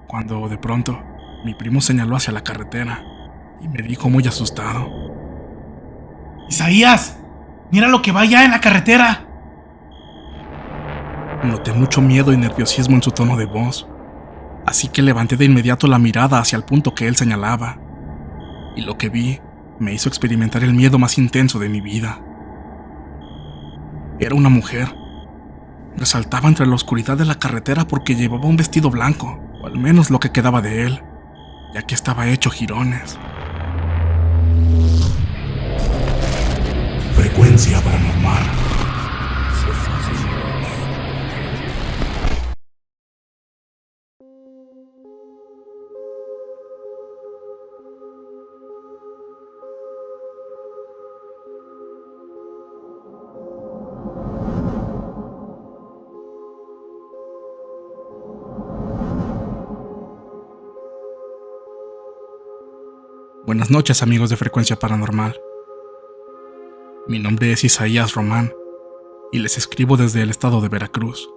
cuando de pronto mi primo señaló hacia la carretera y me dijo muy asustado: ¡Isaías! ¡Mira lo que va allá en la carretera! Noté mucho miedo y nerviosismo en su tono de voz, así que levanté de inmediato la mirada hacia el punto que él señalaba, y lo que vi me hizo experimentar el miedo más intenso de mi vida. Era una mujer. Resaltaba entre la oscuridad de la carretera porque llevaba un vestido blanco, o al menos lo que quedaba de él, ya que estaba hecho jirones. Frecuencia paranormal. Buenas noches, amigos de Frecuencia Paranormal. Mi nombre es Isaías Román y les escribo desde el estado de Veracruz.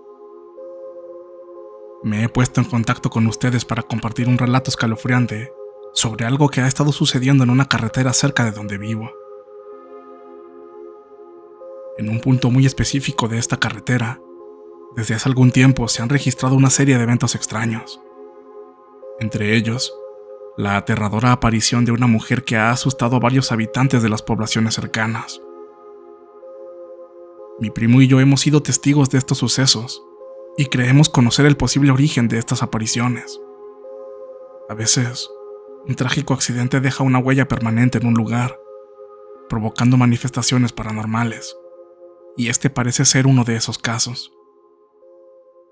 Me he puesto en contacto con ustedes para compartir un relato escalofriante sobre algo que ha estado sucediendo en una carretera cerca de donde vivo. En un punto muy específico de esta carretera, desde hace algún tiempo se han registrado una serie de eventos extraños. Entre ellos, la aterradora aparición de una mujer que ha asustado a varios habitantes de las poblaciones cercanas. Mi primo y yo hemos sido testigos de estos sucesos y creemos conocer el posible origen de estas apariciones. A veces, un trágico accidente deja una huella permanente en un lugar, provocando manifestaciones paranormales, y este parece ser uno de esos casos.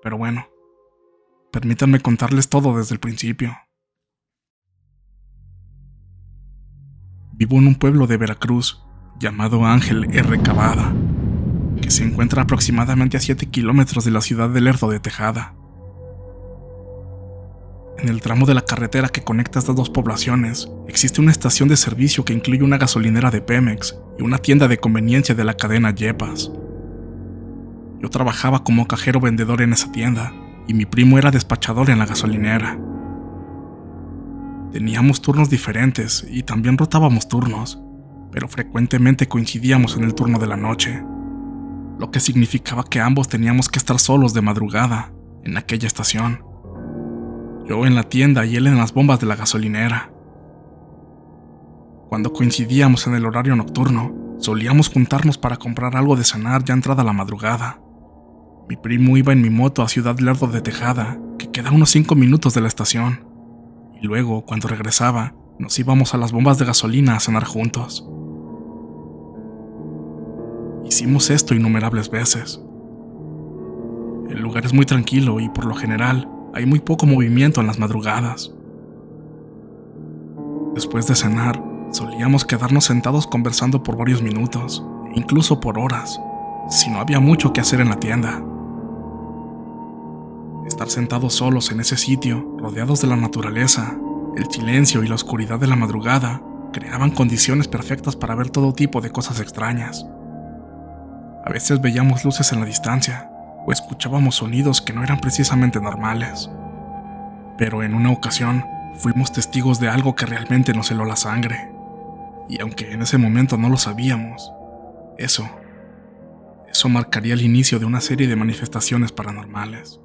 Pero bueno, permítanme contarles todo desde el principio. Vivo en un pueblo de Veracruz llamado Ángel R. Cavada, que se encuentra aproximadamente a 7 kilómetros de la ciudad de Lerdo de Tejada. En el tramo de la carretera que conecta estas dos poblaciones, existe una estación de servicio que incluye una gasolinera de Pemex y una tienda de conveniencia de la cadena Yepas. Yo trabajaba como cajero vendedor en esa tienda y mi primo era despachador en la gasolinera. Teníamos turnos diferentes y también rotábamos turnos, pero frecuentemente coincidíamos en el turno de la noche, lo que significaba que ambos teníamos que estar solos de madrugada en aquella estación. Yo en la tienda y él en las bombas de la gasolinera. Cuando coincidíamos en el horario nocturno, solíamos juntarnos para comprar algo de cenar ya entrada la madrugada. Mi primo iba en mi moto a Ciudad Lerdo de Tejada, que queda a unos 5 minutos de la estación. Y luego, cuando regresaba, nos íbamos a las bombas de gasolina a cenar juntos. Hicimos esto innumerables veces. El lugar es muy tranquilo y por lo general hay muy poco movimiento en las madrugadas. Después de cenar, solíamos quedarnos sentados conversando por varios minutos, incluso por horas, si no había mucho que hacer en la tienda. Estar sentados solos en ese sitio, rodeados de la naturaleza, el silencio y la oscuridad de la madrugada, creaban condiciones perfectas para ver todo tipo de cosas extrañas. A veces veíamos luces en la distancia, o escuchábamos sonidos que no eran precisamente normales. Pero en una ocasión, fuimos testigos de algo que realmente nos heló la sangre. Y aunque en ese momento no lo sabíamos, eso marcaría el inicio de una serie de manifestaciones paranormales.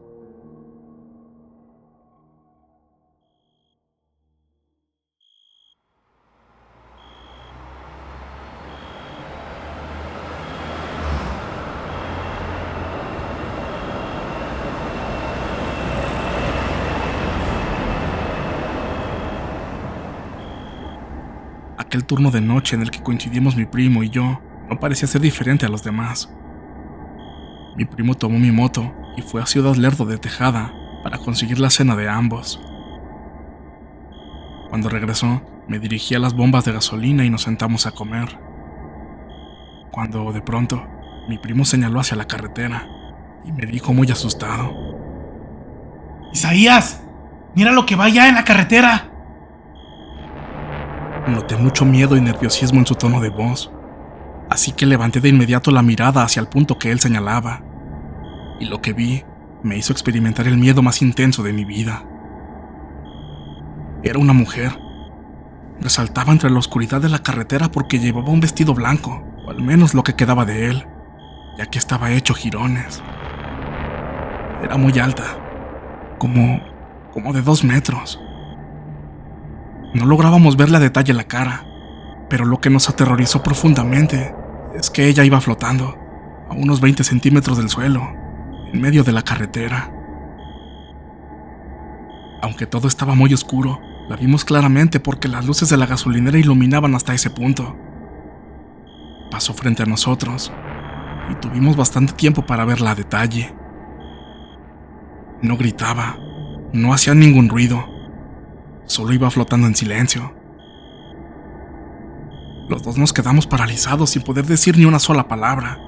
Aquel turno de noche en el que coincidimos mi primo y yo no parecía ser diferente a los demás. Mi primo tomó mi moto y fue a Ciudad Lerdo de Tejada para conseguir la cena de ambos. Cuando regresó, me dirigí a las bombas de gasolina y nos sentamos a comer. Cuando, de pronto, mi primo señaló hacia la carretera y me dijo muy asustado: ¡Isaías! ¡Mira lo que va allá en la carretera! Noté mucho miedo y nerviosismo en su tono de voz, así que levanté de inmediato la mirada hacia el punto que él señalaba, y lo que vi me hizo experimentar el miedo más intenso de mi vida. Era una mujer. Resaltaba entre la oscuridad de la carretera porque llevaba un vestido blanco, o al menos lo que quedaba de él, ya que estaba hecho jirones. Era muy alta, como de 2 metros. No lográbamos verle a detalle la cara, pero lo que nos aterrorizó profundamente es que ella iba flotando a unos 20 centímetros del suelo, en medio de la carretera. Aunque todo estaba muy oscuro, la vimos claramente porque las luces de la gasolinera iluminaban hasta ese punto. Pasó frente a nosotros y tuvimos bastante tiempo para verla a detalle. No gritaba, no hacía ningún ruido, solo iba flotando en silencio. Los dos nos quedamos paralizados sin poder decir ni una sola palabra,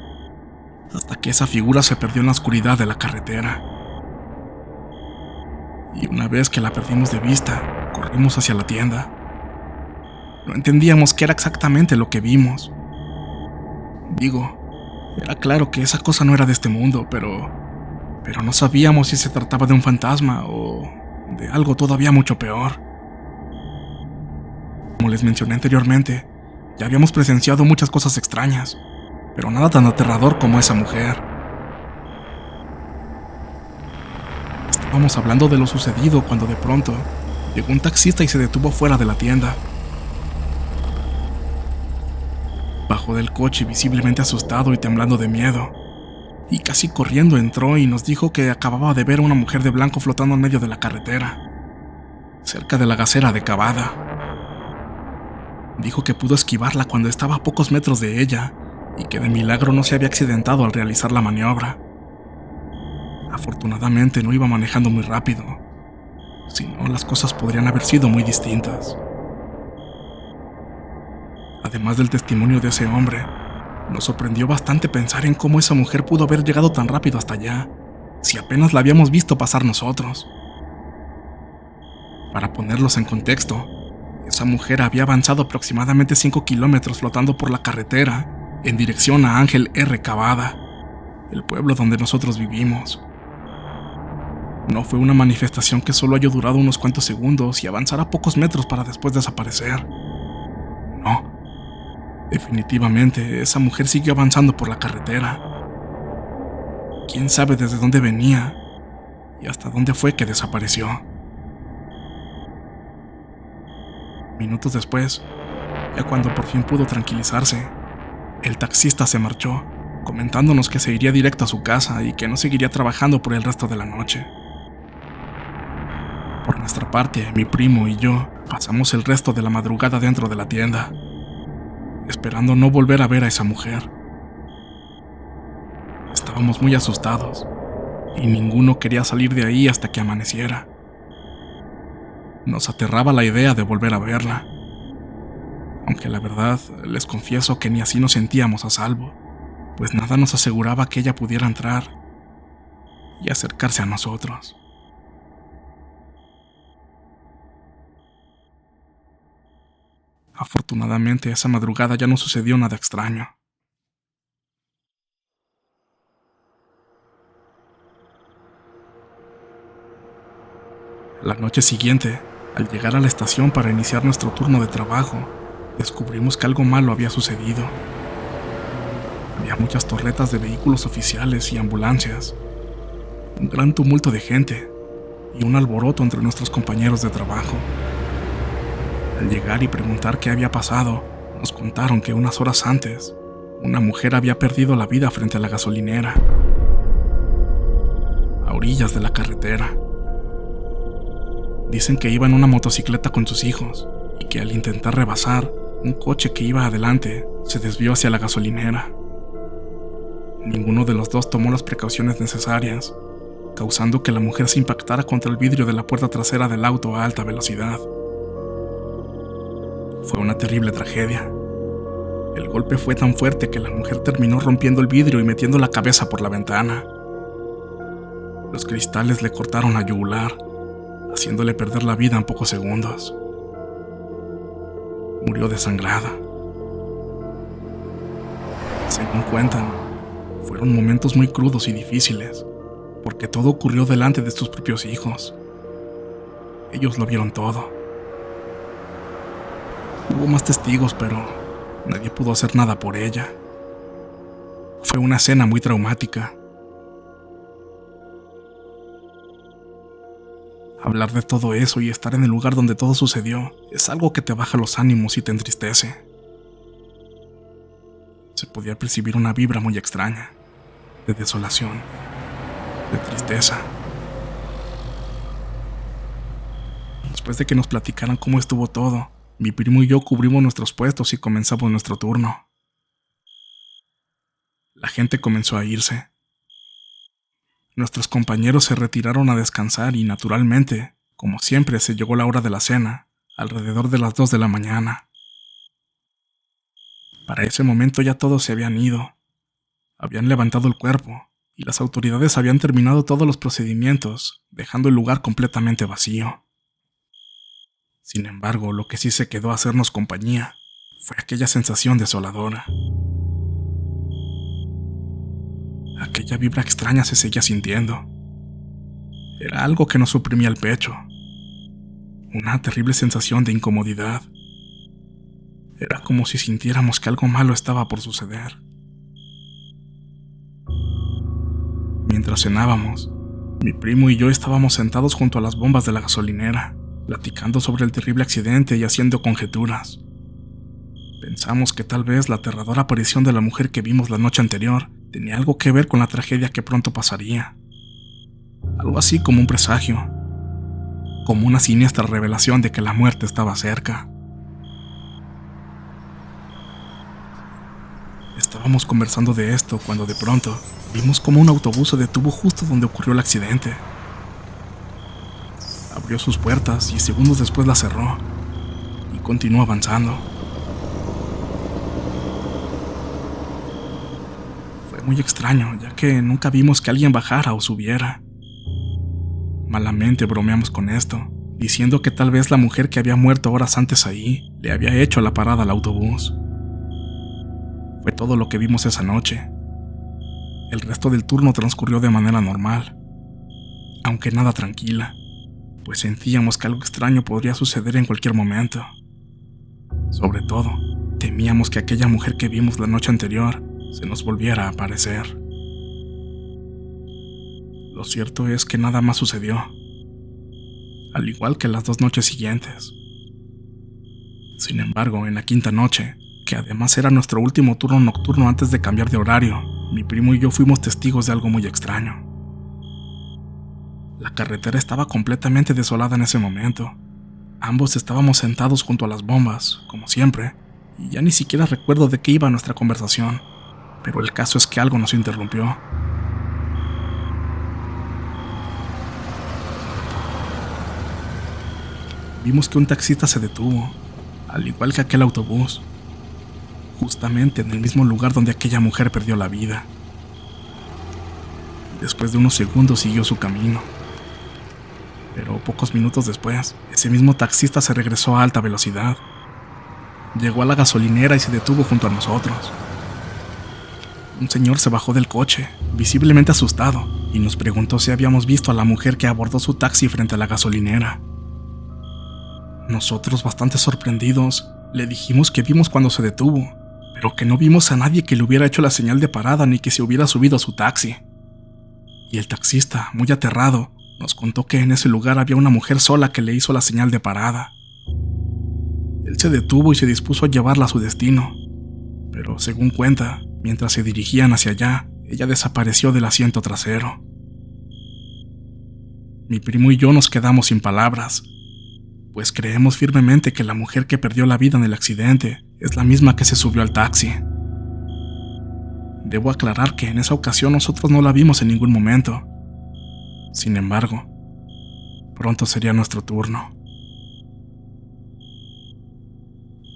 hasta que esa figura se perdió en la oscuridad de la carretera. Y una vez que la perdimos de vista, corrimos hacia la tienda. No entendíamos qué era exactamente lo que vimos. Digo, era claro que esa cosa no era de este mundo, pero no sabíamos si se trataba de un fantasma o de algo todavía mucho peor. Como les mencioné anteriormente, ya habíamos presenciado muchas cosas extrañas, pero nada tan aterrador como esa mujer. Estábamos hablando de lo sucedido cuando de pronto llegó un taxista y se detuvo fuera de la tienda. Bajó del coche visiblemente asustado y temblando de miedo, y casi corriendo entró y nos dijo que acababa de ver a una mujer de blanco flotando en medio de la carretera, cerca de la gasera de Cavada. Dijo que pudo esquivarla cuando estaba a pocos metros de ella y que de milagro no se había accidentado al realizar la maniobra. Afortunadamente no iba manejando muy rápido, si no las cosas podrían haber sido muy distintas. Además del testimonio de ese hombre, nos sorprendió bastante pensar en cómo esa mujer pudo haber llegado tan rápido hasta allá, si apenas la habíamos visto pasar nosotros. Para ponerlos en contexto, esa mujer había avanzado aproximadamente 5 kilómetros flotando por la carretera en dirección a Ángel R. Cavada, el pueblo donde nosotros vivimos. No fue una manifestación que solo haya durado unos cuantos segundos y avanzara pocos metros para después desaparecer. No. Definitivamente, esa mujer siguió avanzando por la carretera. Quién sabe desde dónde venía y hasta dónde fue que desapareció. Minutos después, ya cuando por fin pudo tranquilizarse, el taxista se marchó, comentándonos que se iría directo a su casa y que no seguiría trabajando por el resto de la noche. Por nuestra parte, mi primo y yo pasamos el resto de la madrugada dentro de la tienda, esperando no volver a ver a esa mujer. Estábamos muy asustados y ninguno quería salir de ahí hasta que amaneciera. Nos aterraba la idea de volver a verla, aunque la verdad les confieso que ni así nos sentíamos a salvo, pues nada nos aseguraba que ella pudiera entrar y acercarse a nosotros. Afortunadamente, esa madrugada ya no sucedió nada extraño. La noche siguiente, al llegar a la estación para iniciar nuestro turno de trabajo, descubrimos que algo malo había sucedido. Había muchas torretas de vehículos oficiales y ambulancias, un gran tumulto de gente y un alboroto entre nuestros compañeros de trabajo. Al llegar y preguntar qué había pasado, nos contaron que unas horas antes, una mujer había perdido la vida frente a la gasolinera, a orillas de la carretera. Dicen que iba en una motocicleta con sus hijos y que al intentar rebasar, un coche que iba adelante se desvió hacia la gasolinera. Ninguno de los dos tomó las precauciones necesarias, causando que la mujer se impactara contra el vidrio de la puerta trasera del auto a alta velocidad. Fue una terrible tragedia. El golpe fue tan fuerte que la mujer terminó rompiendo el vidrio y metiendo la cabeza por la ventana. Los cristales le cortaron la yugular, haciéndole perder la vida en pocos segundos. Murió desangrada. Según cuentan, fueron momentos muy crudos y difíciles, porque todo ocurrió delante de sus propios hijos. Ellos lo vieron todo, Hubo más testigos, pero nadie pudo hacer nada por ella. Fue una escena muy traumática. Hablar de todo eso y estar en el lugar donde todo sucedió es algo que te baja los ánimos y te entristece. Se podía percibir una vibra muy extraña, de desolación, de tristeza. Después de que nos platicaran cómo estuvo todo, mi primo y yo cubrimos nuestros puestos y comenzamos nuestro turno. La gente comenzó a irse. Nuestros compañeros se retiraron a descansar y, naturalmente, como siempre, se llegó la hora de la cena, alrededor de las 2 de la mañana. Para ese momento ya todos se habían ido. Habían levantado el cuerpo y las autoridades habían terminado todos los procedimientos, dejando el lugar completamente vacío. Sin embargo, lo que sí se quedó a hacernos compañía fue aquella sensación desoladora. Aquella vibra extraña se seguía sintiendo. Era algo que nos oprimía el pecho. Una terrible sensación de incomodidad. Era como si sintiéramos que algo malo estaba por suceder. Mientras cenábamos, mi primo y yo estábamos sentados junto a las bombas de la gasolinera, platicando sobre el terrible accidente y haciendo conjeturas. Pensamos que tal vez la aterradora aparición de la mujer que vimos la noche anterior tenía algo que ver con la tragedia que pronto pasaría. Algo así como un presagio, como una siniestra revelación de que la muerte estaba cerca. Estábamos conversando de esto cuando de pronto vimos como un autobús se detuvo justo donde ocurrió el accidente. Abrió sus puertas y segundos después las cerró y continuó avanzando. Fue muy extraño, ya que nunca vimos que alguien bajara o subiera. Malamente bromeamos con esto, diciendo que tal vez la mujer que había muerto horas antes ahí le había hecho la parada al autobús. Fue todo lo que vimos esa noche. El resto del turno transcurrió de manera normal, aunque nada tranquila, pues sentíamos que algo extraño podría suceder en cualquier momento. Sobre todo, temíamos que aquella mujer que vimos la noche anterior se nos volviera a aparecer. Lo cierto es que nada más sucedió, al igual que las 2 noches siguientes. Sin embargo, en la quinta noche, que además era nuestro último turno nocturno antes de cambiar de horario, mi primo y yo fuimos testigos de algo muy extraño. La carretera estaba completamente desolada en ese momento. Ambos estábamos sentados junto a las bombas, como siempre, y ya ni siquiera recuerdo de qué iba nuestra conversación, pero el caso es que algo nos interrumpió. Vimos que un taxista se detuvo, al igual que aquel autobús, justamente en el mismo lugar donde aquella mujer perdió la vida. Después de unos segundos siguió su camino. Pero pocos minutos después, ese mismo taxista se regresó a alta velocidad. Llegó a la gasolinera y se detuvo junto a nosotros. Un señor se bajó del coche, visiblemente asustado, y nos preguntó si habíamos visto a la mujer que abordó su taxi frente a la gasolinera. Nosotros, bastante sorprendidos, le dijimos que vimos cuando se detuvo, pero que no vimos a nadie que le hubiera hecho la señal de parada ni que se hubiera subido a su taxi. Y el taxista, muy aterrado, nos contó que en ese lugar había una mujer sola que le hizo la señal de parada. Él se detuvo y se dispuso a llevarla a su destino, pero según cuenta, mientras se dirigían hacia allá, ella desapareció del asiento trasero. Mi primo y yo nos quedamos sin palabras, pues creemos firmemente que la mujer que perdió la vida en el accidente es la misma que se subió al taxi. Debo aclarar que en esa ocasión nosotros no la vimos en ningún momento. Sin embargo, pronto sería nuestro turno.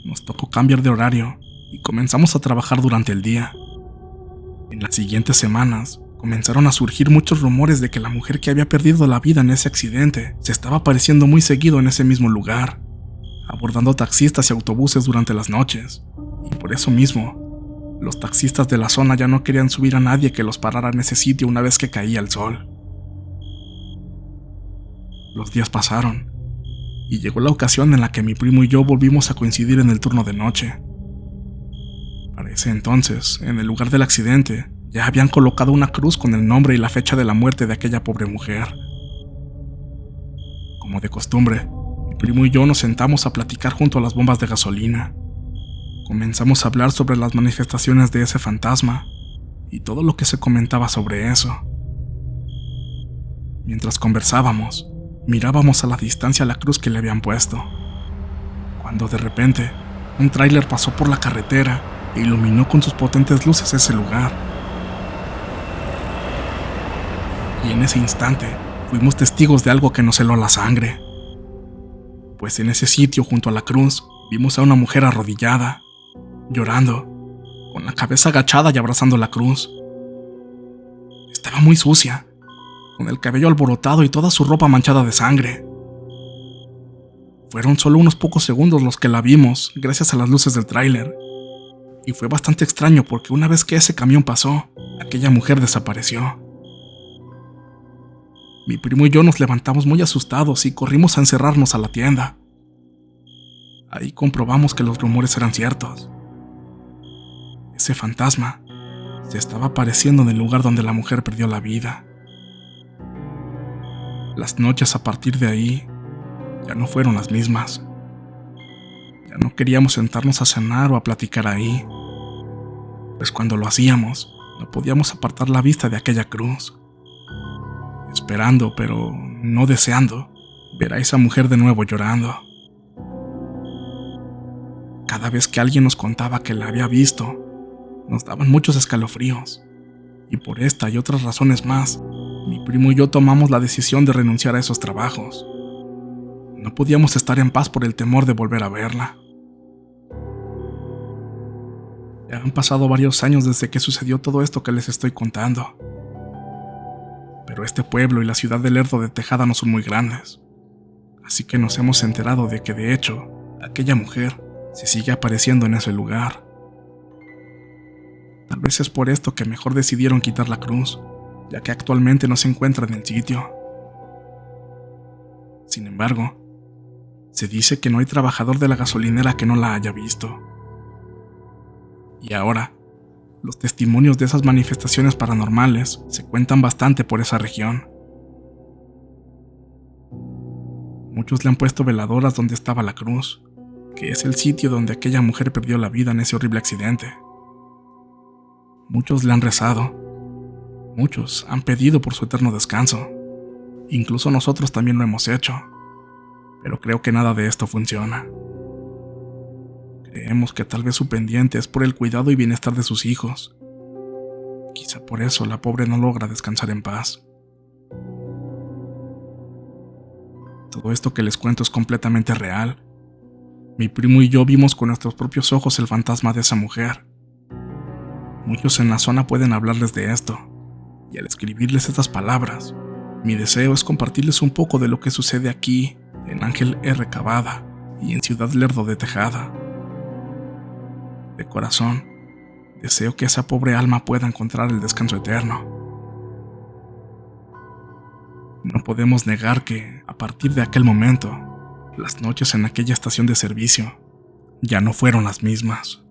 Nos tocó cambiar de horario y comenzamos a trabajar durante el día. En las siguientes semanas, comenzaron a surgir muchos rumores de que la mujer que había perdido la vida en ese accidente se estaba apareciendo muy seguido en ese mismo lugar, abordando taxistas y autobuses durante las noches, y por eso mismo, los taxistas de la zona ya no querían subir a nadie que los parara en ese sitio una vez que caía el sol. Los días pasaron, y llegó la ocasión en la que mi primo y yo volvimos a coincidir en el turno de noche. Para ese entonces, en el lugar del accidente, ya habían colocado una cruz con el nombre y la fecha de la muerte de aquella pobre mujer. Como de costumbre, mi primo y yo nos sentamos a platicar junto a las bombas de gasolina. Comenzamos a hablar sobre las manifestaciones de ese fantasma y todo lo que se comentaba sobre eso. Mientras conversábamos, mirábamos a la distancia la cruz que le habían puesto, cuando de repente un tráiler pasó por la carretera e iluminó con sus potentes luces ese lugar. Y en ese instante fuimos testigos de algo que nos heló la sangre, pues en ese sitio junto a la cruz vimos a una mujer arrodillada, llorando, con la cabeza agachada y abrazando la cruz. Estaba muy sucia, con el cabello alborotado y toda su ropa manchada de sangre. Fueron solo unos pocos segundos los que la vimos gracias a las luces del tráiler, y fue bastante extraño porque una vez que ese camión pasó, aquella mujer desapareció. Mi primo y yo nos levantamos muy asustados y corrimos a encerrarnos a la tienda. Ahí comprobamos que los rumores eran ciertos. Ese fantasma se estaba apareciendo en el lugar donde la mujer perdió la vida. Las noches a partir de ahí ya no fueron las mismas. Ya no queríamos sentarnos a cenar o a platicar ahí, pues cuando lo hacíamos no podíamos apartar la vista de aquella cruz, esperando, pero no deseando, ver a esa mujer de nuevo llorando. Cada vez que alguien nos contaba que la había visto, nos daban muchos escalofríos, y por esta y otras razones más, mi primo y yo tomamos la decisión de renunciar a esos trabajos. No podíamos estar en paz por el temor de volver a verla. Ya han pasado varios años desde que sucedió todo esto que les estoy contando. Pero este pueblo y la ciudad de Lerdo de Tejada no son muy grandes, así que nos hemos enterado de que de hecho, aquella mujer se sigue apareciendo en ese lugar. Tal vez es por esto que mejor decidieron quitar la cruz, ya que actualmente no se encuentra en el sitio. Sin embargo, se dice que no hay trabajador de la gasolinera que no la haya visto. Y ahora, los testimonios de esas manifestaciones paranormales se cuentan bastante por esa región. Muchos le han puesto veladoras donde estaba la cruz, que es el sitio donde aquella mujer perdió la vida en ese horrible accidente. Muchos le han rezado, muchos han pedido por su eterno descanso, incluso nosotros también lo hemos hecho, pero creo que nada de esto funciona. Creemos que tal vez su pendiente es por el cuidado y bienestar de sus hijos. Quizá por eso la pobre no logra descansar en paz. Todo esto que les cuento es completamente real. Mi primo y yo vimos con nuestros propios ojos el fantasma de esa mujer. Muchos en la zona pueden hablarles de esto, y al escribirles estas palabras, mi deseo es compartirles un poco de lo que sucede aquí, en Ángel R. Cavada y en Ciudad Lerdo de Tejada. De corazón, deseo que esa pobre alma pueda encontrar el descanso eterno. No podemos negar que, a partir de aquel momento, las noches en aquella estación de servicio ya no fueron las mismas.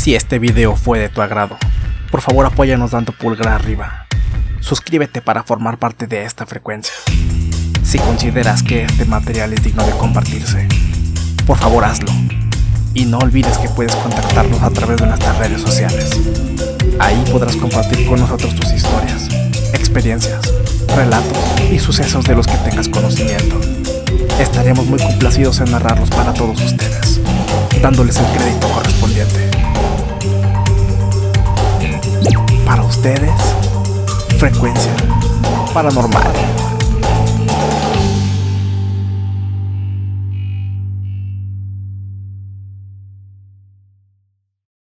Si este video fue de tu agrado, por favor apóyanos dando pulgar arriba. Suscríbete para formar parte de esta frecuencia. Si consideras que este material es digno de compartirse, por favor hazlo. Y no olvides que puedes contactarnos a través de nuestras redes sociales. Ahí podrás compartir con nosotros tus historias, experiencias, relatos y sucesos de los que tengas conocimiento. Estaremos muy complacidos en narrarlos para todos ustedes, dándoles el crédito correspondiente. Para ustedes, Frecuencia Paranormal.